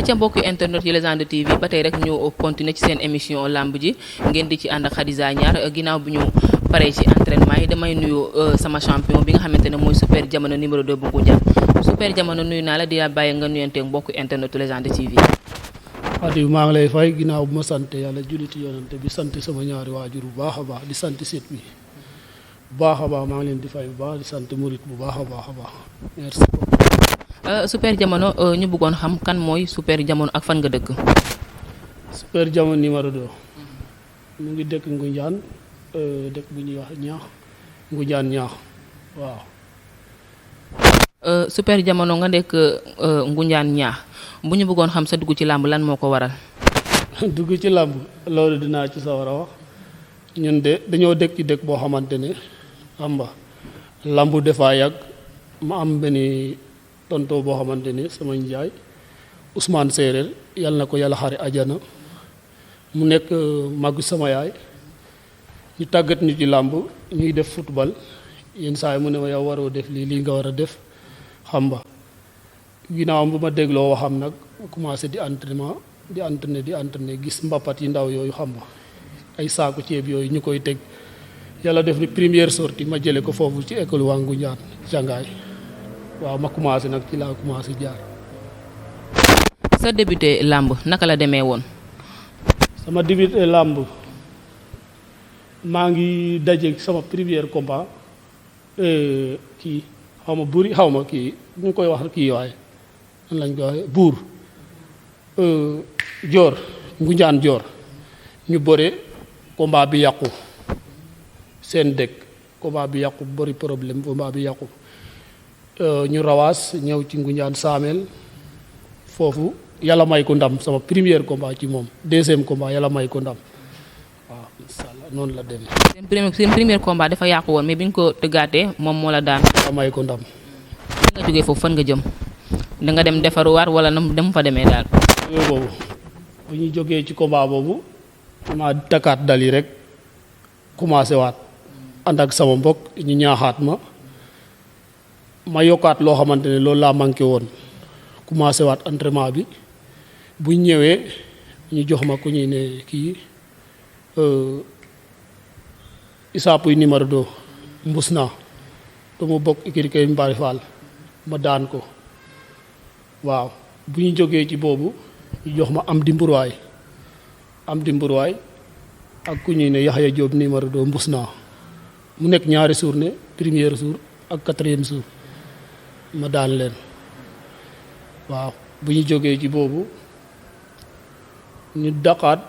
acca mbokki internet yi Légende TV ba tey rek ñu continuer ci seen émission lamb ji ngeen di ci ànd ak Khadija Niar ginnaaw bi ñu paree ci entraînement yi damay nuyu sama champion bi nga xamante ne mooy Super Diamono numéro 2 bu Ngoundiane Super Diamono nuyu naa la di la bàyyi nga nuyanteeg mbokki internet Légende TV. Aliou maa ngi lay fay ginnaaw bu ma sant yàlla julliti yonante bi sant sama ñaari waajur bu baax a baax di sant sit bi bu baax a baax maa ngi leen di fay bu baax di sant murit bu baax a baax a baax merci beaucoup. Super Diamono ñu bëggoon xam kan mooy Super Diamono ak fan nga dëkk. Super Diamono numéro 2 mu ngi dëkk Ngoundiane dëkk bu ñuy wax ñaax Ngoundiane ñaax waaw. Super Diamono nga nekk Ngoundiane ñaax bu ñu bëggoon xam sa dugg ci làmb lan moo ko waral. dugg ci làmb loolu dinaa ci sawar a wax ñun de dañoo dëkk ci dëkk boo xamante ne xam nga làmb dafa yàgg ma am benn tonto boo xamante ne sama njaay Ousmane Séeréer yàlla na ko yàlla xare ajana mu nekk màggu sama yaay ñu tàggat ñu ci làmb ñuy def football yenn saa yi mu ne ma yow waroo def lii nga war a def xam nga ginnaaw bu ma dégloo waxam nag commencé di entraîner gis mbappat yi ndaw yooyu xam nga ay saaku ceeb yooyu ñu koy teg yàlla def ni première sortie ma jële ko foofu ci école waa Ngoundiane jàngaay waaw ma commencé nag ci laa commencé jaar. sa débuté làmb naka la demee woon. sama débuté làmb maa ngi daje sama premier combat kii xaw ma buri xaw ma kii ñu koy wax kii waaye nan lañ koy waxee buur joor Ngoundiane joor ñu bëre combat bi yàqu seen dëkk combat bi yàqu bëri problème combat bi yàqu ñu rawaas ñëw ci Ngoundiane saameel foofu yàlla may ko ndam sama premier combat ci moom deuxième combat yàlla may ko ndam waaw incha allah noonu la demee. seen premier combat dafa yàqu woon mais bi ñu ko tëggaatee moom moo la daan. yàlla may ko ndam. bi nga jógee foofu fan nga jëm da nga dem defaruwaat wala na dem fa demee daal. boobu bu ñu jógee ci combat boobu ma takkaat dal yi rek commencé waat ànd ak sama mbokk ñu ñaaxaat ma yokkaat loo xamante ne loolu laa manqué woon commencé waat entraînement bi bu ñëwee ñu jox ma ku ñuy ne kii Issa Pouye numéro 2 mbus naa te mu bokk ikiri kay Mbari Fall ma daan ko waaw bu ñu jógee ci boobu ñu jox ma am di mburuwaay ak ku ñuy ne Yaxya Diop numéro 2 mbus naa mu nekk ñaari journée premier jour ak quatrième jour ma daan leen waaw bu ñu jógee ci boobu ñu daqaat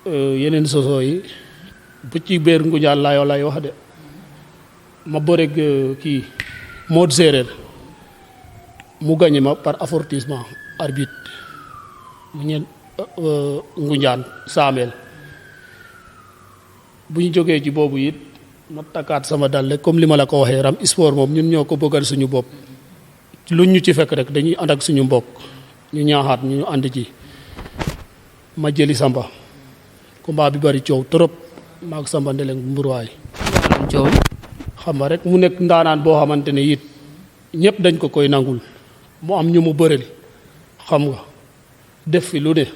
yeneen soso yi bu ci biir Ngoundiane lay wax de ma bëreeg kii Modou Séeréer mu gagné ma par avertissement arbitre mu ñeen Ngoundiane saameel bu ñu jógee ci boobu it ma takkaat sama dal comme li ma la ko waxee ram sport moom ñun ñoo ko bëggal suñu bopp lu ñu ci fekk rek dañuy ànd ak suñu mbokk ñu ñaaxaat ñu ànd ci ma jëli Samba combat bi bari coow trop maag Samba Ndeleng mburuwaay coow xam nga rek mu nekk ndaanaan boo xamante ne it ñëpp dañ ko koy nangul mu am ñu mu bëril xam nga def fi lu ne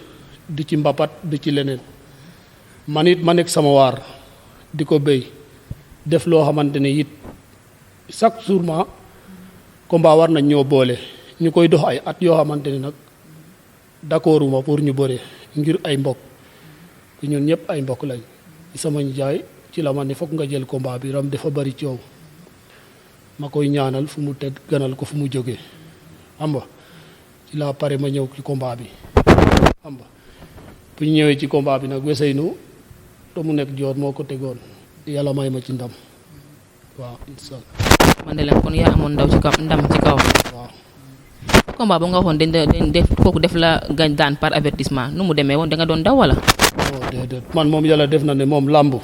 di ci mbapat di ci leneen man it ma nekk sama waar di ko béy def loo xamante ne it chaque jour ma combat war nañ ñoo boole ñu koy dox ay at yoo xamante ne nag d'accorduma pour ñu bëre ngir ay mbokk ñun ñëpp ay mbokk lañ sama njaay ci la ma ne foog nga jël combat bi ram dafa bari coow ma koy ñaanal fu mu tedd ganal ko fu mu jógee xam nga ci la pare ma ñëw ci combat bi xam nga bu ñu ñëwee ci combat bi nag Weseynu te mu nekk joor moo ko tegoon yàlla may ma ci ndam waaw incha allah. man de leen kon yaa amoon ndam ci kaw. waaw. combat ba nga waxoon dañ def kooku def la gañ daan par avertissement nu mu demee woon da nga doon daw wala. non déedéet man moom yàlla def na ne moom làmb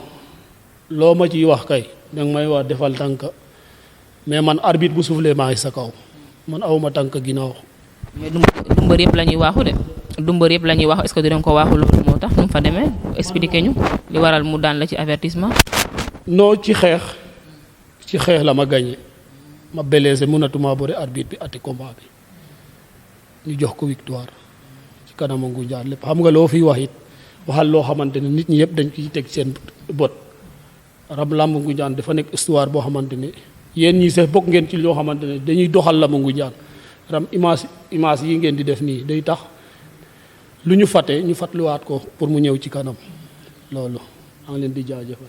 loo ma ciy wax kay danga may wax defal tànk mais man arbitre bu soufflé maa ngi sa kaw man awma tànk ginnaaw. mais du mbër yëpp la ñuy waaxu de du mbër yëpp la ñuy waaxu est-ce que dinañ ko waaxu loolu moo tax nu mu fa demee expliqué ñu li waral mu daan la ci avertissement. non ci xeex la ma gagné ma blessé mënatuma bëre arbitre bi ati combat bi ñu jox ko victoire kanamu Ngunjaan lépp xam nga loo fiy wax it waxal loo xamante ne nit ñi yëpp dañ ciy teg seen bët ram làmb Ngunjaan dafa nekk histoire boo xamante ne yéen ñii sax bokk ngeen ci loo xamante ne dañuy doxal làmb Ngunjaan ram image yi ngeen di def nii day tax lu ñu fàtte ñu fàttaliwaat ko pour mu ñëw ci kanam loolu maa ngi leen di jaajëfal.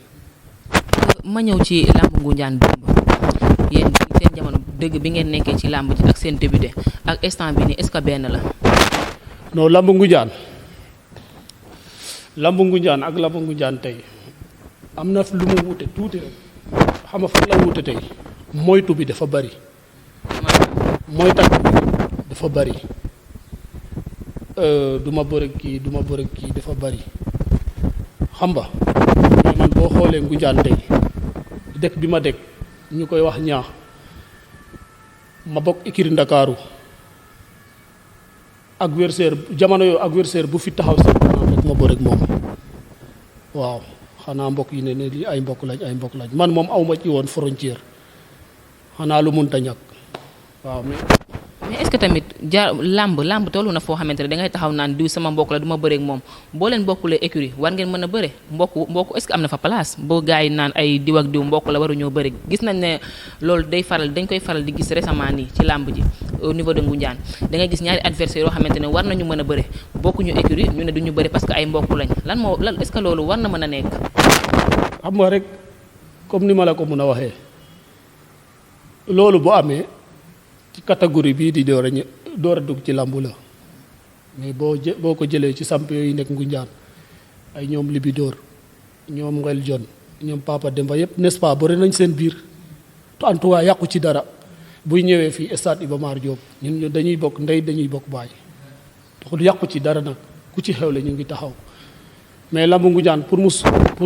ma ñëw ci làmb Ngunjaan démb yéen seen jamono dëgg bi ngeen nekkee ci làmb ji ak seen débuté ak instant bi nii est-ce que benn la. non làmb Ngunjaan ak làmb Ngunjaan tey am na lu mu wute tuuti rek xam nga fan la wute tey moytu bi dafa bari moytu bi dafa bari du ma bëre kii dafa bari xam nga mais man boo xoolee Ngunjaan tey dëkk bi ma dëkk ñu koy wax ñaax ma bokk écurie Ndakaaru adversaire jamono yooyu adversaire bu fi taxaw seen kanam rek ma bëre ak moom waaw xanaa mbokk yi ne lii ay mbokk lañ man moom awma ci woon frontière xanaa lu mënta ñàkk waaw mais est-ce que tamit làmb tollu na foo xamante ne dangay taxaw naan diw sama mbokk la du ma bëre ak moom boo leen bokkulee écurie war ngeen mën a bëre mbokk est-ce que am na fa place boo gars yi naan ay diw ak diw mbokk la waruñoo bëre gis nañ ne loolu dañ koy faral di gis récemment nii ci làmb ji au niveau de Ngunjaan da ngay gis ñaari adversaire yoo xamante ne war nañu mën a bëre bokkuñu écurie ñu ne duñu bëre parce que ay mbokk lañ lan est-ce que loolu war na mën a nekk. xam nga rek comme ni ma la ko mën a waxee loolu bu amee ci catégorie bii di door a dugg ci làmbu la mais boo ko jëlee ci samp yi nekk Ngunjaan ay ñoom Libidor ñoom Ngel Jon ñoom Papa Demba yëpp n'est-ce pas bëri nañ seen biir te en tout cas yàqu ci dara buy ñëwee fii stade Iba Mar Diop ñun dañuy bokk ndey dañuy bokk baay taxul yàqu ci dara nag ku ci xewle ñu ngi taxaw mais làmbu Ngunjaan pour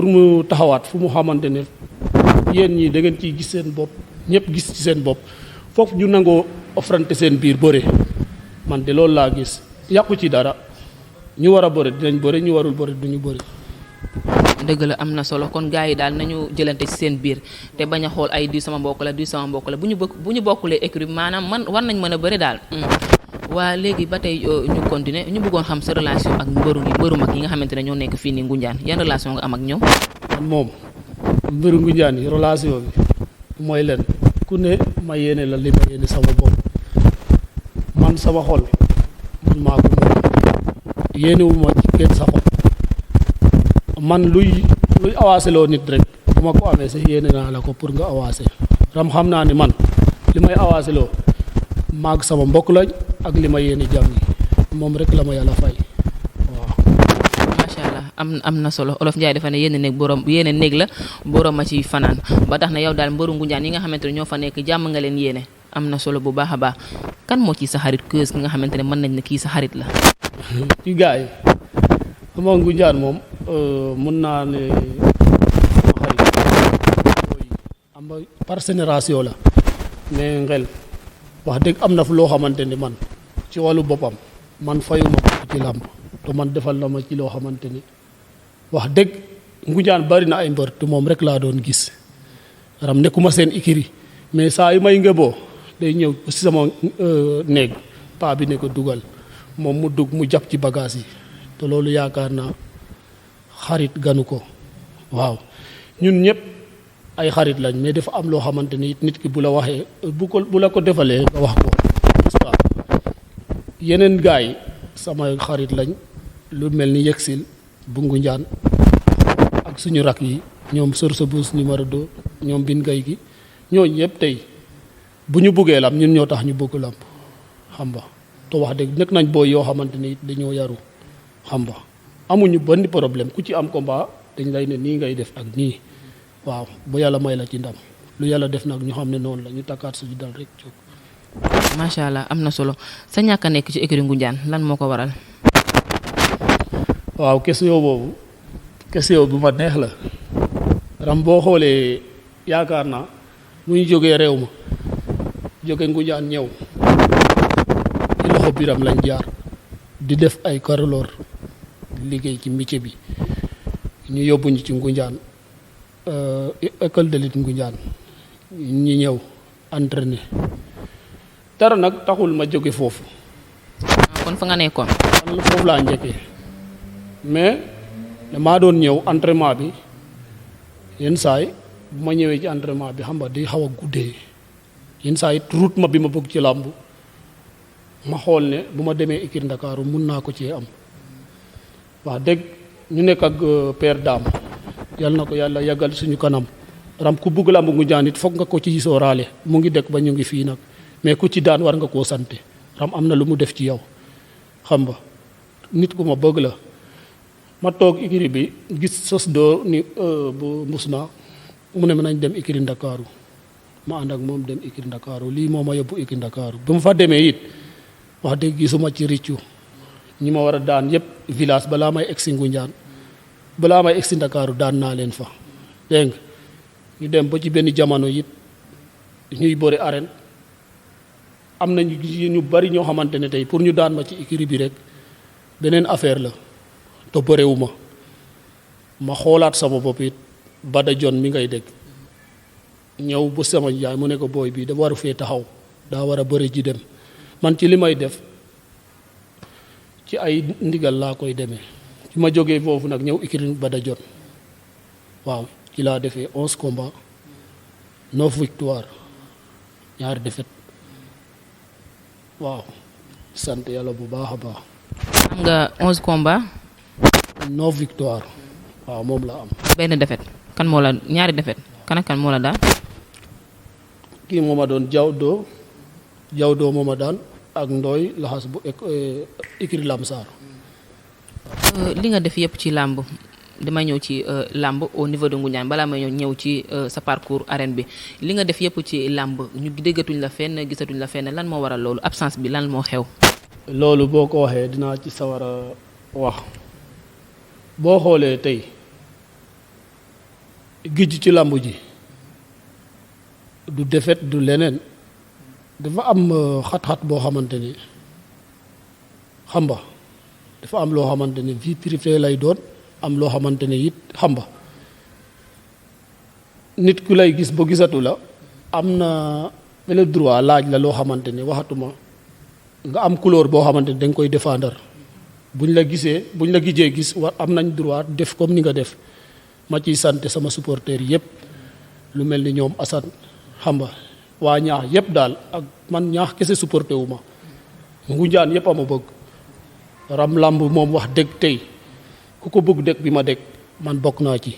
mu taxawaat fu mu xamante ne yéen ñii da ngeen ciy gis seen bopp ñëpp gis ci seen bopp foofu ñu nangoo offrante seen biir bëre man de loolu laa gis yàqu ci dara ñu war a bëre dinañ bëre ñu warul bëre duñu bëre. dëgg la am na solo kon gars yi daal nañu jëlante ci seen biir te bañ a xool ay diw sama mbokk la bu ñu bokkulee écurie maanaam man war nañ mën a bëre daal. waa léegi ba tey ñu continuer ñu bëggoon xam sa relation ak mbëru mag yi nga xamante ne ñoo nekk fii nii Ngunjaan yan relation nga am ak ñoom. man moom mbëru Ngunjaan yi relation bi mooy leen ku ne ma yéene la li ma yéene sama bopp man sama xol man maa ko moom yéenewuma ci kenn sa xol man luy avancé loo nit rek bu ma ko amee sax yéene naa la ko pour nga avancé ram xam naa ni man li may avancé loo maag sama mbokk lañ ak li ma yéene jàmm yi moom rek la ma yàlla fay waaw. macha allah am na solo Olof Njaay dafa ne yéene néeg la borom a ci fanaan ba tax na yow daal mbëru Ngunjaan yi nga xamante ne ñoo fa nekk jàmm nga leen yéene am na solo bu baax a baax kan moo ci sa xarit keus ki nga xamante ne mën nañ ne kii sa xarit la. ci gars yi xam nga Ngunjaan moom mën naa ne xarit am par génération la mais Ngel wax dëgg am na fu loo xamante ni man ci wàllu boppam man fayuma ko ci làmb te man defal na ma ci loo xamante ni wax dëgg Ngunjaan bari na ay mbër te moom rek laa doon gis ram nekkuma seen ikiri mais saa yu may ngeboo day ñëw ci sama néeg paa bi ne ko dugal moom mu dugg mu jàpp ci bagage yi te loolu yaakaar naa xarit ganu ko waaw ñun ñëpp ay xarit lañ mais dafa am loo xamante ni nit ki bu la waxee bu la ko defalee nga wax ko n'est-ce pas yeneen gars yi sama xarit lañ lu mel ni yegsil bu Ngunjaan ak suñu rak yi ñoom Sorso Bous numéro 2 ñoom bin gay gi ñooñu yëpp tey bu ñu buggee lam ñun ñoo tax ñu bëgg lamp xam nga te wax dëgg nekk nañ booy yoo xamante ni dañoo yaru xam nga amuñu benn problème ku ci am combat dañ lay ne nii ngay def ak nii waaw bu yàlla may la ci ndam lu yàlla def nag ñu xam ne noonu la ñu takkaat suñu dal rek jóg. macha allah am na solo sa ñàkk a nekk ci écurie Ngunjaan lan moo ko waral. waaw question boobu question bu ma neex la ram boo xoolee yaakaar naa mu ñu jógee réew ma jóge Ngunjaan ñëw ci loxo biram lañ jaar di def ay karoloor liggéey ci métier bi ñu yóbbuñu ci Ngunjaan école de lutte Ngunjaan ñi ñëw entraîné dara nag taxul ma jóge foofu. kon fa nga nekkoon. man foofu laa njëkkee mais damaa doon ñëw entraînement bi yenn saay bu ma ñëwee ci entraînement bi xam nga day xaw a guddee yenn saay route ma bi ma bëgg ci làmb ma xool ne bu ma demee écurie Ndakaaru mun naa ko cee am wax dëgg ñu nekk ak père Dame yal na ko yàlla yàggal suñu kanam ram ku bugg làmb Ngoundiane it foog nga ko ci sóoraale mu ngi dëkk ba ñu ngi fii nag mais ku ci daan war nga koo sante ram am na lu mu def ci yow xam nga nit ku ma bëgg la ma toog écurie bi gis sos doo ni bu mus naa mu ne ma nañ dem écurie Ndakaaru ma ànd ak moom dem écurie Ndakaaru lii moo ma yóbbu écurie Ndakaaru ba mu fa demee it wax dëgg gisuma ci riccu ñi ma war a daan yëpp village balaa may egsi Ngoundiane balaa may egsi Ndakaaru daan naa leen fa dégg nga ñu dem ba ci benn jamono it ñuy bëri arène am na ñu bari ñoo xamante ne tey pour ñu daan ma ci écurie bi rek beneen affaire la te bërewu ma xoolaat sama bopp it Bada Jon mi ngay dégg ñëw bu sama njaay mu ne ko booy bi da waru fee taxaw daa war a bëri ji dem man ci li may def ci ay ndigal laa koy demee ci ma jógee foofu nag ñëw écurie Bada Jon waaw ci laa defee 11 combats 9 victoire 2 défaite waaw sant yàlla bu baax a baax. am nga 11 combats. 9 victoire waaw moom la am. benn défaite kan moo la 2 défaite kan ak kan moo la daan. kii moo ma doon jaw doo moo ma daan ak ndooy laxas bu écurie Lamsar. li nga def yëpp ci làmb damay ñëw ci làmb au niveau de Ngoundiane balaa may ñëw ci sa parcours arène bi li nga def yëpp ci làmb ñu déggatuñ la fenn gisatuñ la fenn lan moo waral loolu absence bi lan moo xew. loolu boo ko waxee dinaa ci sawar a wax boo xoolee tey gij ci làmb ji du defet du leneen dafa am xat-xat boo xamante ni xam nga dafa am loo xamante ne vie privée lay doon am loo xamante ne it xam nga nit ku lay gis ba gisatu la am na le droit laaj la loo xamante ne waxatuma nga am couleur boo xamante ne dañ koy défendre buñ la gijee gis war am nañ droit def comme ni nga def ma ciy sant sama supporter yëpp lu mel ni ñoom Assane xam nga waa ñaax yëpp daal ak man ñaax kese supporté wu ma Ngoundiane yëpp a ma bëgg ram làmb moom wax dëgg tey ku ko bëgg dëkk bi ma dëkk man bokk naa ci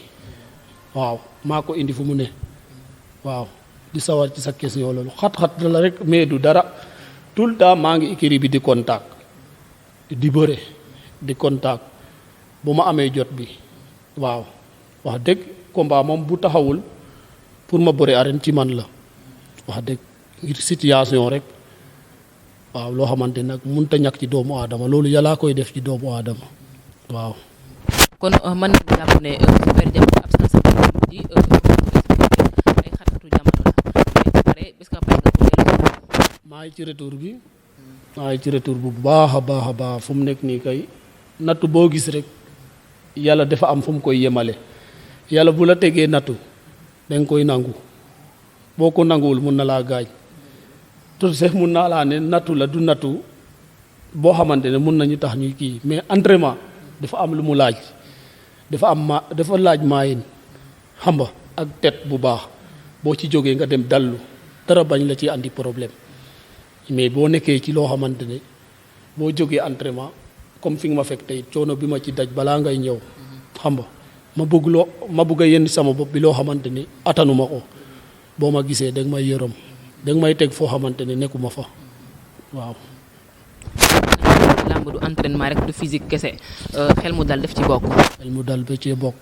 waaw maa ko indi fu mu ne waaw di sawar ci sa question loolu xat-xat la rek mais du dara tout le temps maa ngi écurie bi di contact di bëre di contact bu ma amee jot bi waaw wax dëgg combat moom bu taxawul pour ma bëre arène ci man la wax dëgg ngir situation rek waaw loo xamante nag mënut a ñàkk ci doomu aadama loolu yàllaa koy def ci doomu aadama waaw. kon mën nañu jàpp ne Super Diamono absence ji ay xat-xatu jamono la mais pare est-ce que pare nga ko dellu. maa ngi ci retour bi maa ngi ci retour bu baax a baax fu mu nekk nii kay nattu boo gis rek yàlla dafa am fu mu koy yemale yàlla bu la tegee nattu da nga koy nangu boo ko nanguwul mun na laa gaañ. tout sax mun naa laa ne nattu la du nattu boo xamante ne mun nañu tax ñuy kii mais entraînement dafa am lu mu laaj dafa laaj maayin xam nga ak tet bu baax boo ci jógee nga dem dallu dara bañ la ci andi problème mais boo nekkee ci loo xamante ne boo jógee entraînement comme fi nga ma fekk tey coono bi ma ci daj balaa ngay ñëw xam nga ma bëgg a yenn sama bopp bi loo xamante ni attanuma ko boo ma gisee danga may yërëm danga may teg foo xamante ne nekkuma fa waaw. làmb du entraînement rek du physique kese xel mu dal def ci bokk. xel mu dal ba cee bokk.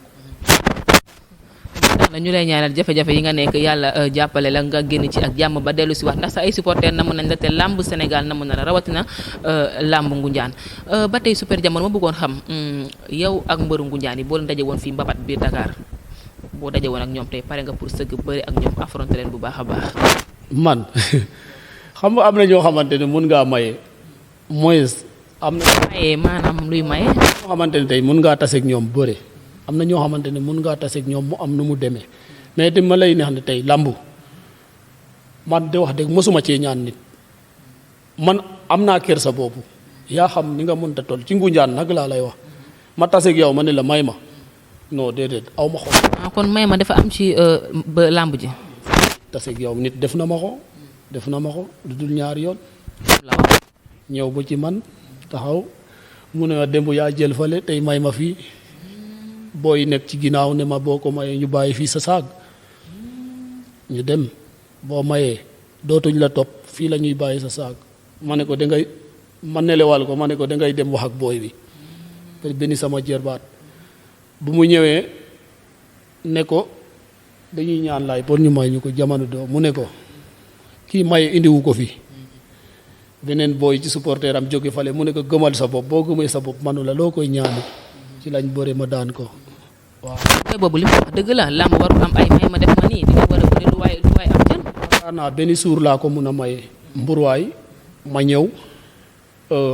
tax na ñu lay ñaanal jafe-jafe yi nga nekk yàlla jàppale la nga génn ci ak jàmm ba dellu si wax ndax sa ay supporters namu nañ la te làmb Sénégal namu na la rawatina làmb Ngoundiane ba tey Super Diamono ma bëggoon xam yow ak mbëru Ngoundiane yi boo leen daje woon fii mbapat biir Dakar boo daje woon ak ñoom tey pare nga pour sëgg bëri ak ñoom affronter leen bu baax a baax. man xam nga am na ñoo xamante ne mun ngaa maye moins am na. maye maanaam luy maye. ñoo xamante ne tey mun ngaa taseeg ñoom bëre am na ñoo xamante ne mun ngaa taseeg ñoom mu am nu mu demee mais te ma lay neex ne tey lambu man de wax dëgg mosuma cee ñaan nit man am naa kersa boobu yaa xam ni nga mënta toll ci Ngunjaan nag laa lay wax ma taseeg yow ma ne la may ma non déedéet aw ma xol. kon may ma dafa am ci ba làmb ji. taseeg yow nit def na ma ko lu dul ñaari yoon. ñëw ba ci man taxaw mu ne ma démb yaa jël fale tey may ma fii booy nekk ci ginnaaw ne ma boo ko mayee ñu bàyyi fii sa saag ñu dem boo mayee dootuñ la topp fii la ñuy bàyyi sa saag ma ne ko dangay ma nelewal ko ma ne ko dangay dem wax ak booy bi benn sama jërbaat bu mu ñëwee ne ko dañuy ñaan laay pour ñu may ñu ko jamono doo mu ne ko kii maye indiwu ko fi beneen booy ci supporter am jóge fale mu ne ko gëmal sa bopp boo gëmee sa bopp manu la loo koy ñaani ci lañ bëre ma daan ko waaw. tey boobu li mu wax dëgg la làmb warul am ay may ma def ma nii di nga war a bëri lu waay am jën. naa benn suur laa ko mun a maye mburwaay ma ñëw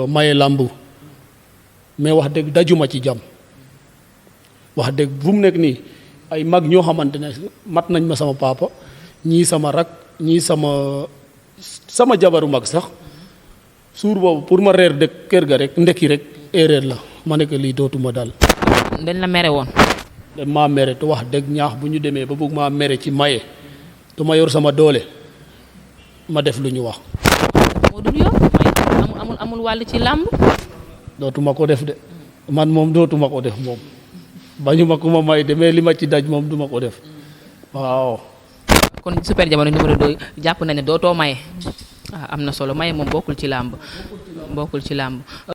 maye làmb mais wax dëgg dajuma ci jam wax dëgg fu mu nekk nii ay mag ñoo xamante ne mat nañ ma sama papa ñii sama rak ñii sama jabaru mag sax suur boobu pour ma reer dëkk kër ga rek ndekki rek erreur la ma ne ko lii dootuma dal. dañ la mere woon. dañ maa mere te wax dëgg ñaax bu ñu demee ba bëgg maa mere ci maye te ma yor sama doole ma def lu ñu wax. moo dul yoon may amul wàll ci làmb. dootuma ko def de man moom dootuma ko def moom bañu ma ku ma may de mais li ma ci daj moom duma ko def waaw. kon Super Diamono numéro 2 jàpp na ne dootoo maye. am na solo maye moom bokkul ci làmb.